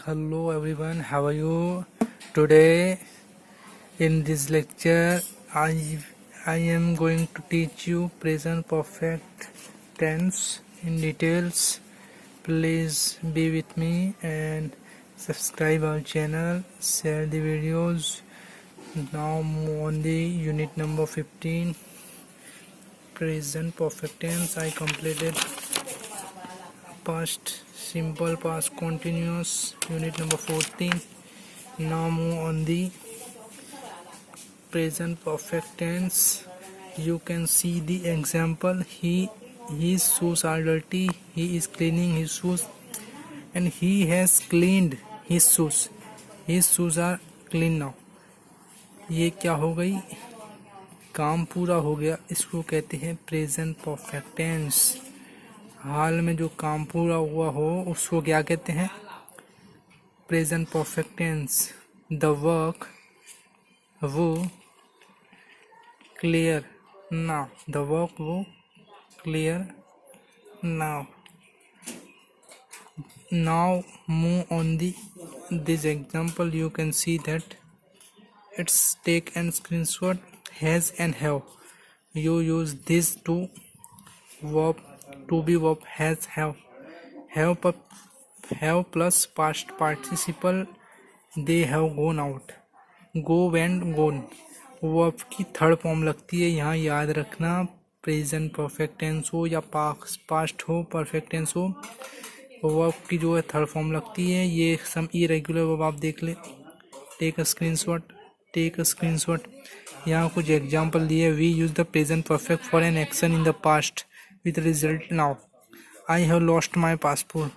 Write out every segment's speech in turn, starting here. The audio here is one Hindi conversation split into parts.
Hello everyone, how are you? Today in this lecture I am going to teach you present perfect tense in details. Please be with me and subscribe our channel, share the videos. Now move on the unit number 15, present perfect tense. I completed past simple, past continuous, unit number 14. Now move on the present perfect tense. You can see the example. His shoes are dirty. He is cleaning his shoes and he has cleaned his shoes. His shoes are clean now. ये क्या हो गई, काम पूरा हो गया. इसको कहते हैं प्रेजेंट परफेक्ट टेंस. हाल में जो काम पूरा हुआ हो उसको क्या कहते हैं, present perfect tense. The work वो क्लियर नाउ. द वर्क वो clear now. Now move on this example. You can see that it's take and screenshot. Has and have. You use this to verb, to be verb has have. Have plus past participle. They have gone out. Go went gone. Verb की थर्ड फॉर्म लगती है. यहाँ याद रखना, प्रेजेंट परफेक्ट टेंस हो या पास्ट हो, परफेक्ट टेंस हो, वर्ब की जो है थर्ड फॉर्म लगती है. ये सम इरेगुलर वर्ब आप देख ले. Take a screenshot. यहाँ कुछ एग्जांपल दिए. We use the present perfect for an action in the past with result now. I have lost my passport.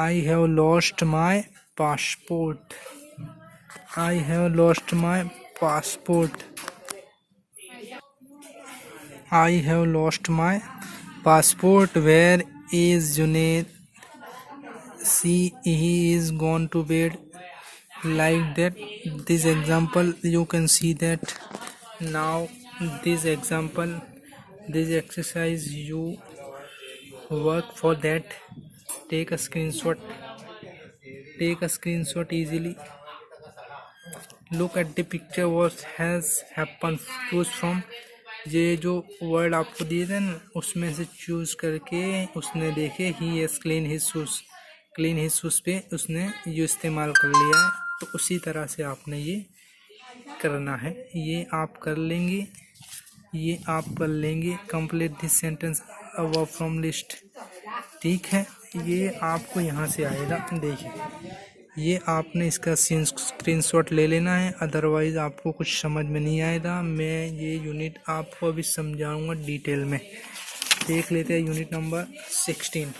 I have lost my passport. I have lost my passport. I have lost my passport. Where is Juned. See, he is gone to bed. Like that. This example you can see that. Now this example, this exercise you work for that. Take a screenshot. Take a screenshot easily. Look at the picture. What has happened. Choose from. ये जो वर्ड आपको दिए थे ना, उसमें से चूज करके उसने देखे he has clean his shoes. Clean his shoes पे उसने ये इस्तेमाल कर लिया है. तो उसी तरह से आपने ये करना है. ये आप कर लेंगे, ये आप कर लेंगे. Complete this sentence verb from list. ठीक है, ये आपको यहाँ से आएगा. देखिए, ये आपने इसका स्क्रीनशॉट ले लेना है, अदरवाइज आपको कुछ समझ में नहीं आएगा. मैं ये यूनिट आपको अभी समझाऊंगा डिटेल में. देख लेते हैं unit number 16.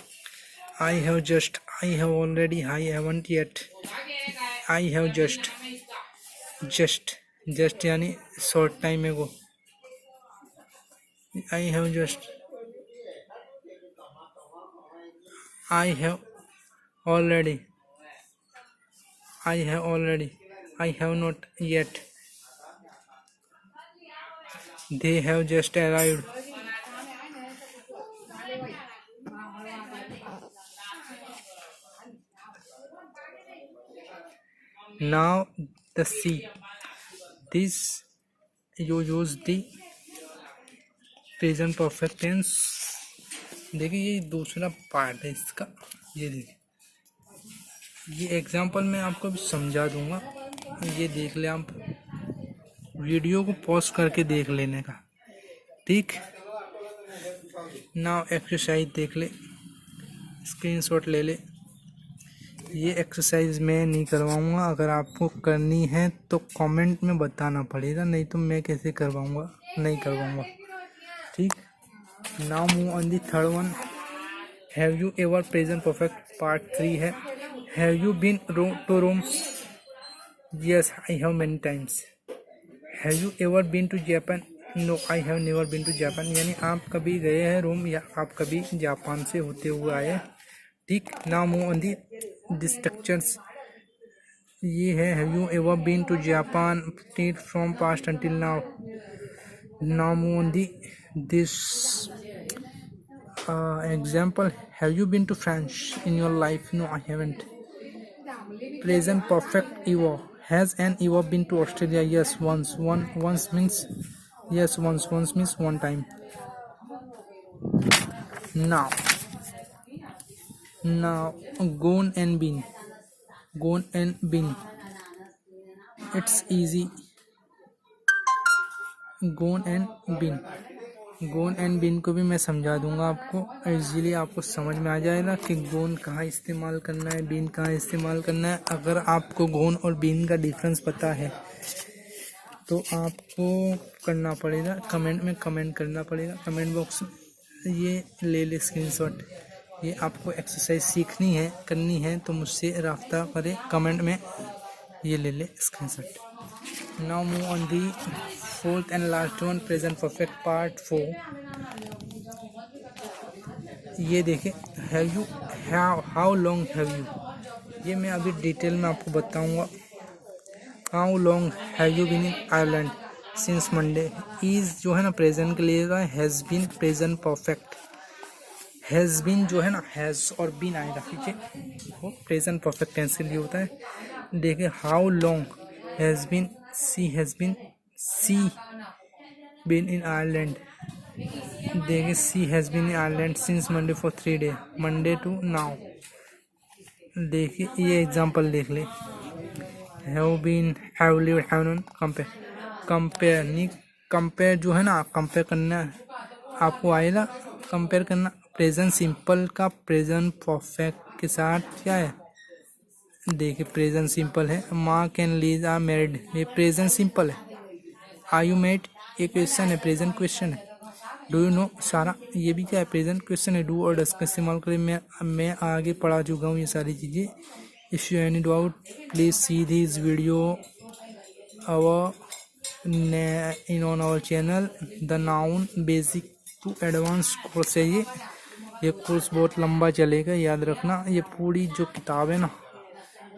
I have just. I have already. I haven't yet. I have just. Just यानी short time ago. I have just. I have already. I have already. I have not yet. They have just arrived. Now the sea. This you use the present perfect tense. देखिए, ये दूसरा पार्ट है इसका. ये देखिए, ये एग्जाम्पल मैं आपको भी समझा दूंगा. ये देख ले, आप वीडियो को पॉज करके देख लेने का. ठीक. नाउ एक्सरसाइज देख ले, स्क्रीनशॉट ले ले. ये एक्सरसाइज मैं नहीं करवाऊंगा. अगर आपको करनी है तो कमेंट में बताना पड़ेगा, नहीं तो मैं कैसे करवाऊंगा, नहीं करवाऊंगा. ठीक. Now move on the third one. Have you ever. Present perfect part 3 है. Have you been to Rome? Yes, I have many times. Have you ever been to Japan? No, I have never been to Japan. यानी आप कभी गए हैं रोम या आप कभी जापान से होते हुए आए. ठीक. Now move on the structures. ये है have you ever been to Japan from past until now. Now move on this example. Have you been to France in your life? No, I haven't. Present perfect evo. Has an evo been to Australia? Yes, once. Once means yes, once. Once means one time. Now, now, gone and been. Gone and been. It's easy. Gone and been. Gone and been को भी मैं समझा दूंगा आपको, इजीली आपको समझ में आ जाएगा कि गोन कहाँ इस्तेमाल करना है, बिन कहाँ इस्तेमाल करना है। अगर आपको गोन और बिन का डिफरेंस पता है तो आपको करना पड़ेगा, कमेंट में कमेंट करना पड़ेगा, कमेंट बॉक्स में ये ले ले स्क्रीनशॉट। ये आपको एक्सरसाइज सीखनी है, करनी है तो मुझसे राब्ता करें, कमेंट में ये ले ले screenshot. Now move on the fourth and last one, present perfect part 4। ये देखें, have you, how long have you, ये मैं अभी डिटेल में आपको बताऊंगा। How long have you been in Ireland? Since Monday। is जो है ना प्रेजेंट के लिए का has been present perfect. has been जो है ना has और been आएगा पीछे, वो प्रेजेंट परफेक्ट टेंस के लिए होता है। देखिए how long has been, she been in Ireland। देखिए she has been in Ireland since Monday for 3 days, Monday to now। देखिए ये एग्जांपल देख ले, have been, have lived, have known, compare नहीं, कंपेयर जो है ना कंपेयर करना आपको आएगा, कंपेयर करना प्रेजेंट सिंपल का प्रेजेंट परफेक्ट के साथ क्या है। देखिए प्रेजेंट सिंपल है, माँ कैन लीज आर मैरिड, ये प्रेजेंट सिंपल है। आर यू मैरिड ये क्वेश्चन है, प्रेजेंट क्वेश्चन है। डू यू नो सारा, ये भी क्या है प्रेजेंट क्वेश्चन है। डू और डस का इस्तेमाल करें, मैं आगे पढ़ा चुका हूँ ये सारी चीज़ें। If you any doubt please see this video in on our channel. The noun basic to advance course है ये कोर्स बहुत लंबा चलेगा, याद रखना। ये पूरी जो किताब है ना,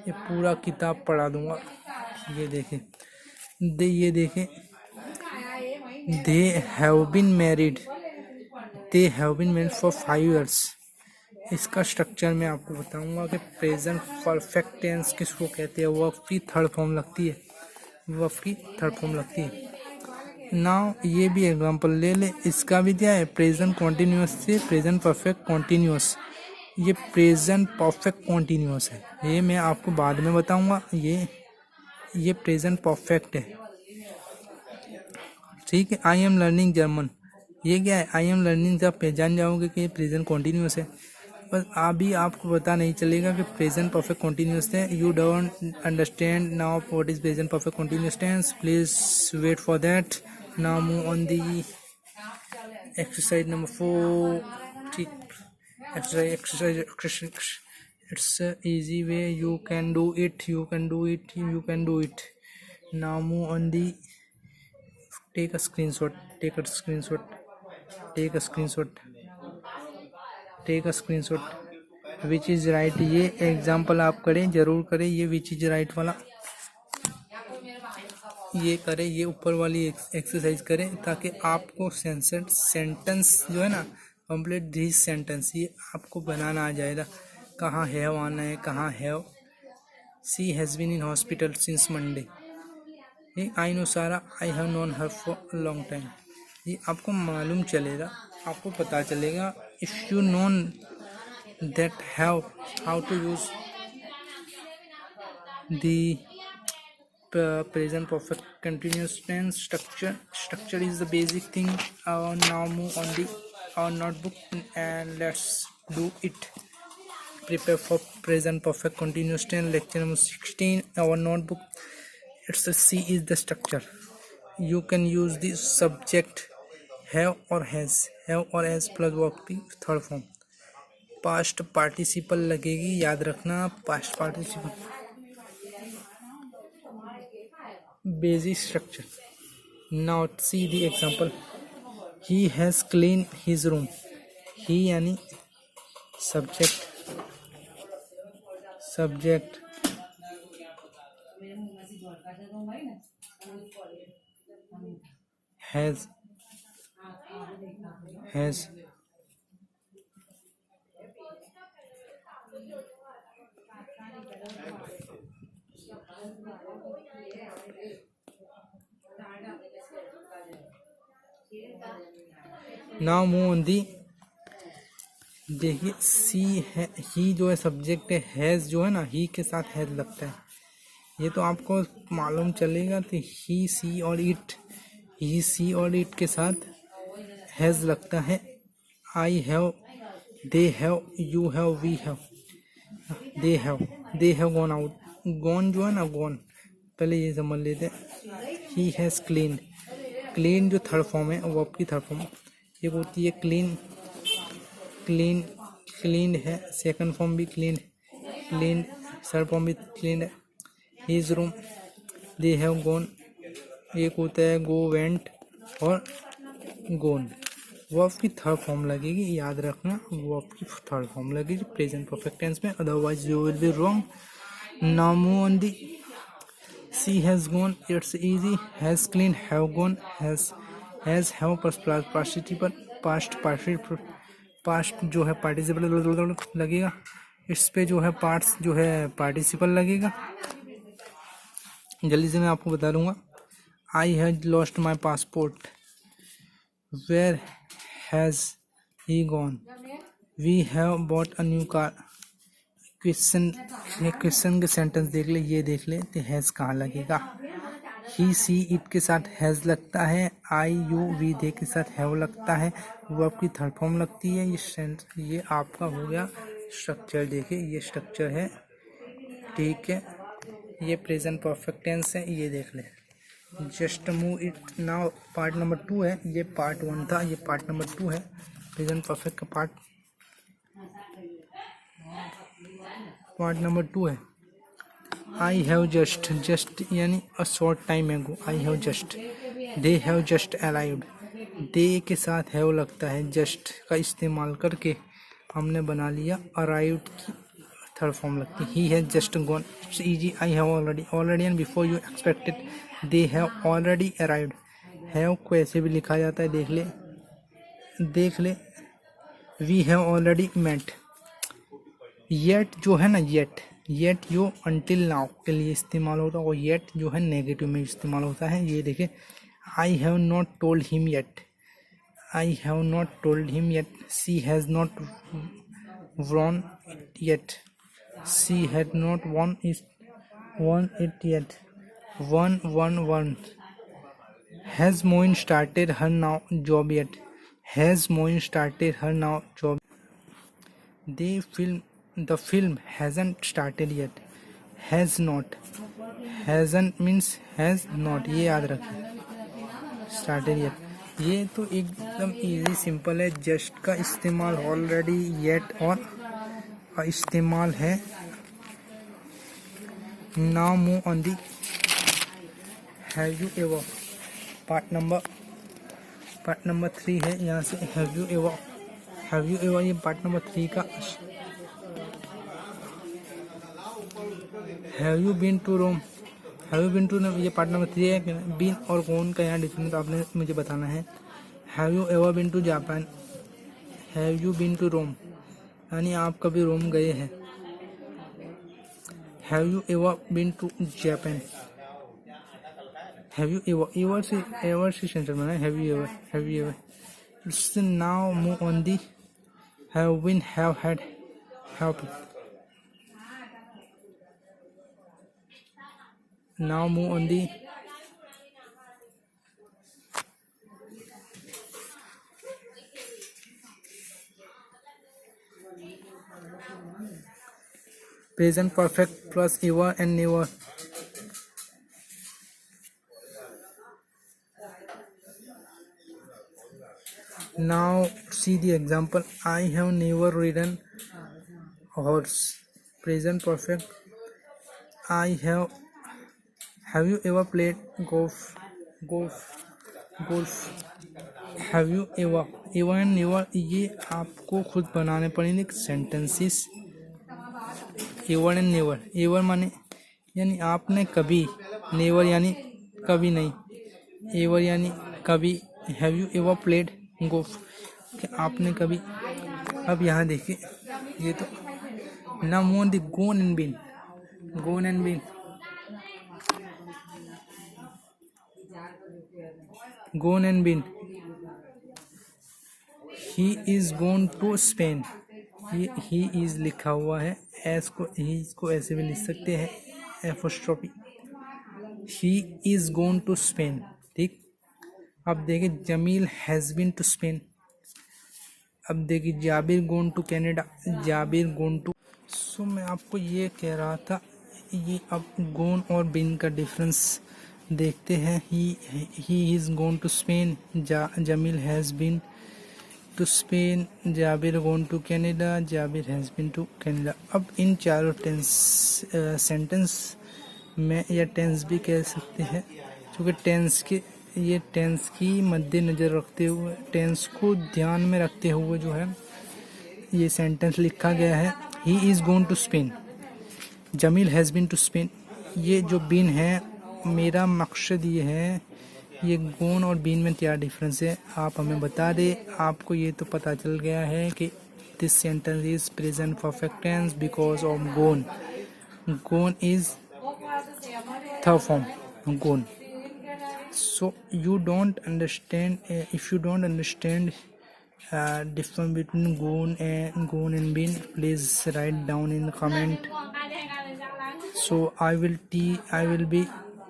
ये पूरा किताब पढ़ा दूंगा। ये देखें, ये देखें, they have been married for 5 years। इसका स्ट्रक्चर मैं आपको बताऊंगा कि प्रेजेंट परफेक्ट टेंस किसको कहते हैं। वर्ब की थर्ड फॉर्म लगती है, वर्ब की थर्ड फॉर्म लगती है। नाउ ये भी एग्जांपल ले ले, इसका भी क्या है प्रेजेंट कॉन्टिन्यूस से प्रेजेंट परफेक्ट कॉन्टिन्यूस। ये प्रेजेंट परफेक्ट कॉन्टिन्यूस है, ये मैं आपको बाद में बताऊंगा। ये प्रेजेंट परफेक्ट है, ठीक है। आई एम लर्निंग जर्मन, ये क्या है आई एम लर्निंग, जब पहचान जाओगे कि ये प्रेजेंट कॉन्टिन्यूस है। बस अभी आपको पता नहीं चलेगा कि प्रेजेंट परफेक्ट कॉन्टिन्यूस है। You don't understand now what is present perfect continuous tense, please wait for that. Now move on the exercise number 4। ठीक, exercise it's easy way, you can do it, you can do it, you can do it। now move on the, take a screenshot, take a screenshot, take a screenshot, take a screenshot। Which is right, ये एग्जाम्पल आप करें, जरूर करें ये विच इज राइट वाला, ये करें, ये ऊपर वाली एक्सरसाइज करें ताकि आपको सेंटेंस जो है ना कंप्लीट दिस सेंटेंस, ये आपको बनाना आ जाएगा। कहाँ हैव आना है, कहाँ have. She has been in hospital since Monday. ये I know Sara, I have known her for long time. ये आपको मालूम चलेगा, आपको पता चलेगा। If you known that have how to use the present perfect continuous tense structure is the basic thing। now move on the our notebook and let's do it। prepare for present perfect continuous tense, lecture number 16। our notebook, it's a C is the structure। you can use the subject have or has plus verb की third form। past participle लगेगी, याद रखना past participle। basic structure। now see the example। he has cleaned his room। he यानी subject has now move on दी। देखिए सी है, ही जो है सब्जेक्ट है, हैज़ जो है ना ही के साथ हैज़ लगता है, ये तो आपको मालूम चलेगा। तो ही सी और इट, ही सी और इट के साथ हैज़ लगता है। I have, they have, you have, we have, they have gone out. Gone जो है ना, गॉन पहले ये समझ लेते हैं। ही हैज़ क्लीन, क्लीन जो थर्ड फॉर्म है वो आपकी थर्ड फॉर्म एक होती है क्लीन, क्लीन क्लीन है, सेकंड फॉर्म भी क्लीन, क्लीन थर्ड फॉर्म भी क्लीन है। His room, they have gone, एक होता है गो, वेंट और गोन, वो आपकी थर्ड फॉर्म लगेगी, याद रखना वो आपकी थर्ड फॉर्म लगेगी प्रेजेंट परफेक्ट टेंस में, otherwise you will be wrong. Now move on the. She has gone, it's easy, has clean, have gone, has have participle, past जो है पार्टिसिपल लगेगा, इस पे जो है पार्ट्स जो है पार्टिसिपल लगेगा। जल्दी से मैं आपको बता दूंगा। I has lost my passport, where has he gone, we have bought a new car. Question के सेंटेंस देख ले, ये देख ले तो हैज कहाँ लगेगा। ही सी इट के साथ हैज लगता है, आई यू वी दे के साथ हैव लगता है, वो आपकी थर्ड फॉर्म लगती है। ये आपका हो गया स्ट्रक्चर। देखिए ये स्ट्रक्चर है, ठीक है, ये प्रेजेंट परफेक्ट टेंस है, ये देख ले। Just move it now part number 2 है, ये पार्ट 1 था, ये पार्ट नंबर 2 है प्रेजेंट परफेक्ट का पार्ट नंबर 2 है। आई हैव जस्ट, जस्ट यानी अ short time ago, I have just, they have just arrived, they के साथ हैव लगता है, जस्ट का इस्तेमाल करके हमने बना लिया अराइव्ड की थर्ड फॉर्म लगती है। He has just gone, it's easy, I have already, already and before you expected, they have already arrived, have को ऐसे भी लिखा जाता है, देख ले देख ले। We have already met, yet जो है ना, येट जो अनटिल नाउ के लिए इस्तेमाल होता है, वो येट जो है नेगेटिव में इस्तेमाल होता है। ये देखिए, I have not told him yet, I have not told him yet, she has not won it yet, she had not won it yet, won. Has Moin started her now job yet, has Moin started her now job, the film hasn't started yet, has not, hasn't means has not, ये याद रखिए, started yet। ये तो एकदम इजी सिंपल है। जस्ट का इस्तेमाल ऑलरेडी, येट और का इस्तेमाल है। Now move on the. Have you ever, part number 3 है, यहाँ से हैव यू एवर, ये पार्ट नंबर 3 का। हैव यू बीन टू रोम, ये पार्ट नंबर 3 है। बीन और कौन का यहाँ डिफरेंस आपने मुझे बताना है। Have you ever been to Japan, have you been to Rome, यानी आप कभी रोम गए हैं। Have you ever been to Japan, have you ever से सेंटर बना है, have you ever. Now move on the. Have been, have had, have been. Now move on the present perfect plus ever and never. Now see the example. I have never ridden a horse. Present perfect. I have you ever played golf? Have you ever and never, ये आपको खुद बनाने पड़ेंगे sentences. Ever and never, ever माने यानी आपने कभी, नेवर यानी कभी नहीं, एवर यानी कभी। Have you ever played golf, आपने कभी। अब यहाँ देखिए, ये तो ना मोन दी। Gone and been, gone and been, gone and been, he is going to Spain, he is लिखा हुआ है, एस को ही को ऐसे भी लिख सकते हैं apostrophe, he is going to Spain. ठीक, अब देखिए Jameel has been to Spain. अब देखिए Jabir gone to Canada, Jabir gone to. So मैं आपको ये कह रहा था, ये अब गोन और बिन का डिफरेंस देखते हैं। He is gone to Spain, Jamil has been to Spain, Jabir gone to Canada, Jabir has been to Canada. अब इन चारों सेंटेंस में, या टेंस भी कह सकते हैं, क्योंकि टेंस की मद्देनज़र रखते हुए, टेंस को ध्यान में रखते हुए जो है ये सेंटेंस लिखा गया है। He is going to Spain, Jamil has been to Spain. ये जो बीन है, मेरा मकसद ये है, ये गोन और बीन में क्या डिफरेंस है आप हमें बता दें। आपको ये तो पता चल गया है कि this sentence is present perfect tense because of gone. Gone is third form, gone. So you don't understand, if you don't understand difference between goon and bin, please write down in the comment. So I will be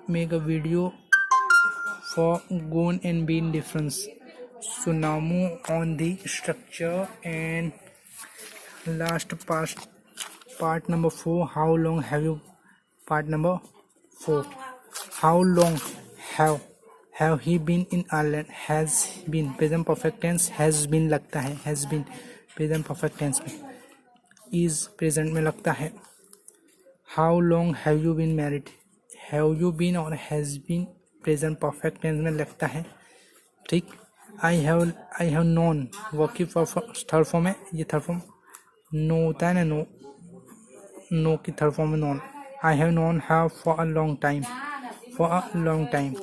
make a video for goon and bin difference. So now move on the structure and last part number 4. How long have you? Part number 4. How long have he been in Ireland? Has been present perfect tense, has been लगता है, has been present perfect tense में, is present में लगता है। How long have you been married? Have you been और has been present perfect tense में लगता है। ठीक, I have known working third form है, ये थर्ड फॉर्म नो होता है ना, नो की थर्ड फॉर्म में non. I have known her for a long time, for a long time।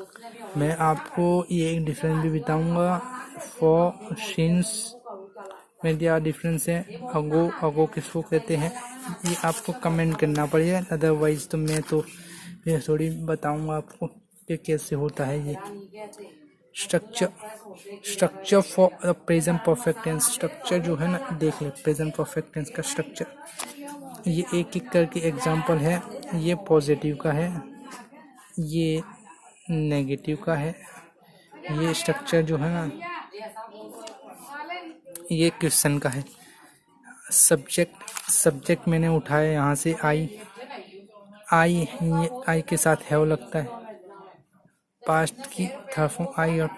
मैं आपको ये एक डिफरेंस भी बताऊंगा। फॉर सिंस में क्या डिफरेंस है, अगो किसको कहते हैं, ये आपको कमेंट करना पड़ेगा, अदरवाइज तो मैं थोड़ी बताऊंगा आपको कि कैसे होता है ये। Structure for present perfect tense, structure जो है ना, देख ले प्रेजेंट परफेक्ट टेंस का स्ट्रक्चर। ये एक एक करके एग्जांपल है। ये पॉजिटिव का है, ये नेगेटिव का है। ये स्ट्रक्चर जो है ना, ये क्वेश्चन का है। सब्जेक्ट मैंने उठाया यहाँ से आई के साथ हैव लगता है। पास्ट की थर्ड फॉर्म आई, और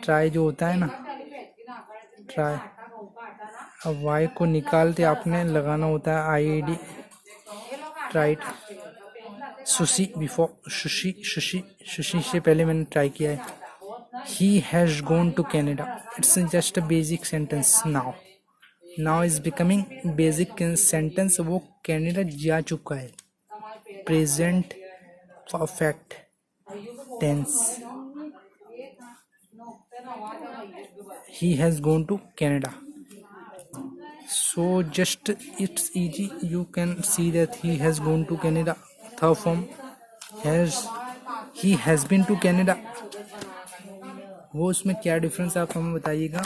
ट्राई जो होता है ना, ट्राई। अब वाई को निकालते आपने लगाना होता है IED, tried. Sushi before, sushi से पहले मैंने ट्राई किया है। He has gone to Canada. It's just a basic sentence now. Now is becoming basic sentence. वो कनाडा जा चुका है। Present perfect tense. He has gone to Canada. So just it's easy. You can see that he has gone to Canada. Third form he has been to Canada. वो उसमें क्या डिफरेंस आप हमें बताइएगा।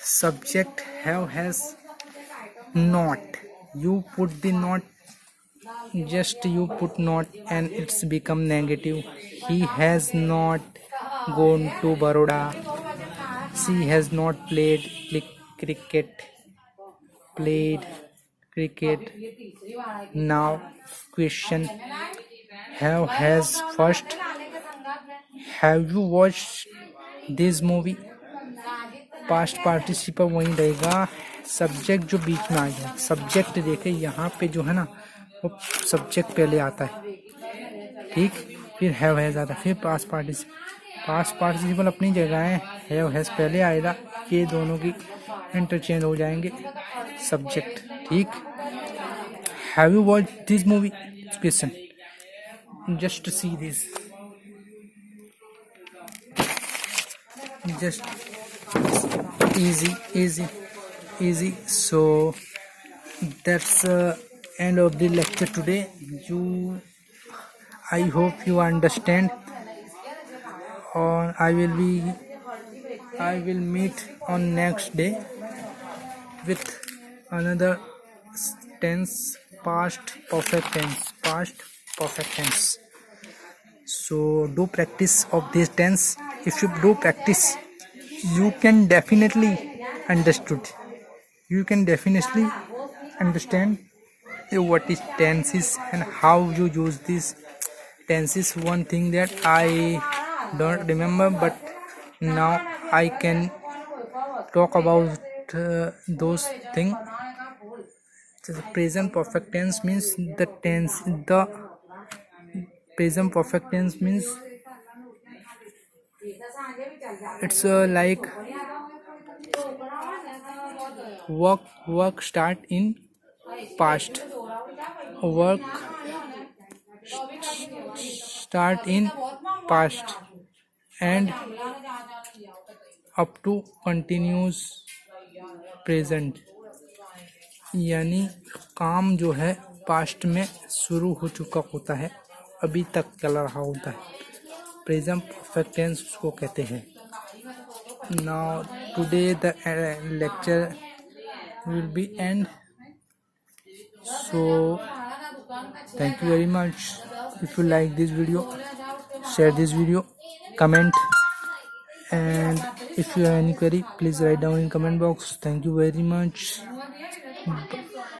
Subject have has not, you put the not, just you put not and it's become negative. He has not gone to Baroda, she has not played cricket. Now question, have has first, have you watched this movie. Past participle वहीं रहेगा, सब्जेक्ट जो बीच में आ गया। सब्जेक्ट देखे यहाँ पे जो है ना, वो सब्जेक्ट पहले आता है, ठीक, फिर हैव हैज आता है, फिर पास्ट पार्टिसिपल अपनी जगह है, हैव हैज पहले आएगा, ये दोनों की इंटरचेंज हो जाएंगे सब्जेक्ट। ठीक, have you watch this movie question, just see this, just easy. So that's end of the lecture today. I hope you understand, or I will be I will meet on next day with another tense, past perfect tense. So do practice of this tense. If you do practice, you can definitely understand what is tenses and how you use this tenses. One thing that I don't remember, but now I can talk about those things. The present perfect tense means the present perfect tense means it's like work start in past, work start in past and up to continuous present, यानी काम जो है पास्ट में शुरू हो चुका होता है, अभी तक चल रहा होता है, प्रेजेंट परफेक्ट टेंस उसको कहते हैं. Now today the lecture will be end. So thank you very much. If you like this video, share this video, comment, and if you have any query, please write down in comment box. Thank you very much.